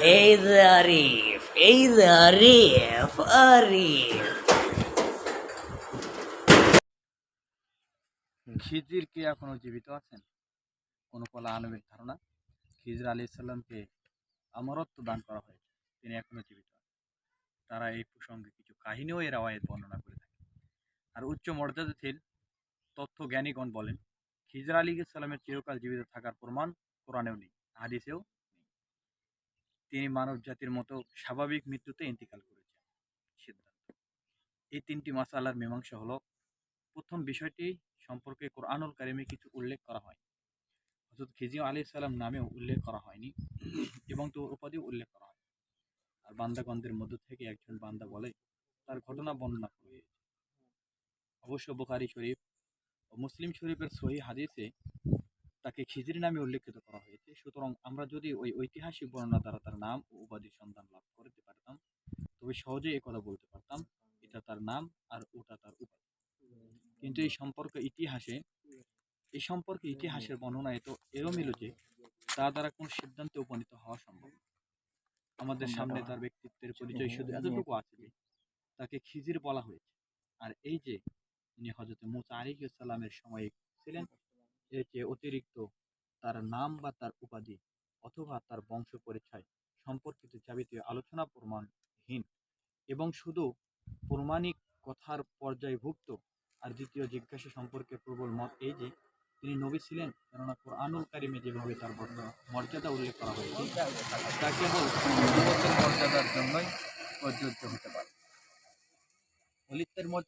এই যে আরিফ, এই যে আরিফ, আরিফ। খিজির কি এখনো জীবিত আছেন? কোনো কলা আনবিক ধারণা? খিজির আলাইহিস সালামকে আমরত্ব দান করা হয়েছে, তিনি এখনো জীবিত আছেন। তারা এই প্রসঙ্গে কিছু কাহিনীও এর রাওয়ায়াত বর্ণনা করে থাকে। আর উচ্চ মর্যাদাশীল তথ্য জ্ঞানীগণ বলেন, খিজির আলাইহিস সালামের চিরকাল জীবিত থাকার প্রমাণ কোরআনেও নেই, হাদিসেও নেই। তিনি মানব জাতির মতো স্বাভাবিক মৃত্যুতে ইন্তিকাল করেছেন। সিদ্ধান্ত, এই তিনটি মাসালার মীমাংসা হলো, প্রথম বিষয়টি সম্পর্কে কোরআনুল কারিমে কিছু উল্লেখ করা হয়, হযরত খিজির আলাইহিস সালাম নামেও উল্লেখ করা হয়নি এবং তো উপাধিও উল্লেখ করা হয়। আর বান্দাগণদের মধ্য থেকে একজন বান্দা বলে তার ঘটনা বর্ণনা করা হয়েছে। অবশ্য বুখারী শরীফ ও মুসলিম শরীফের সহিহ হাদিসে তাকে খিজির নামে উল্লেখিত করা হয়েছে। সুতরাং আমরা যদি ওই ঐতিহাসিক বর্ণনা দ্বারা তার নাম ও উপাধির সন্ধান লাভ করতে পারতাম, তবে সহজেই এই কথা বলতে পারতাম এটা তার নাম আর ওটা তার উপাধি। কিন্তু এই সম্পর্কে ইতিহাসের বর্ণনা এত এলোমেলো যে তা দ্বারা কোনো সিদ্ধান্তে উপনীত হওয়া সম্ভব নয়। আমাদের সামনে তার ব্যক্তিত্বের পরিচয় শুধু এতটুকু আছে যে তাকে খিজির বলা হয়েছে, আর এই যে তিনি হযরত মূসা আলাইহিস সালামের সময়ে ছিলেন, এর চেয়ে অতিরিক্ত তার নাম বা তার উপাধি অথবা তার বংশ পরিচয় সম্পর্কিত যাবতীয় আলোচনা প্রমাণহীন এবং শুধু প্রমাণিক কথার পর্যায়ভুক্ত। আর দ্বিতীয় জিজ্ঞাসা সম্পর্কে প্রবল মত এই যে তিনি নবী ছিলেন, কেননা কোরআনুল কারিমে যেভাবে তার মর্যাদা উল্লেখ করা হয়েছে তা কেবল নবুওয়াতের মর্যাদার জন্যই প্রযোজ্য হতে পারে। ওলিদের মর্যাদা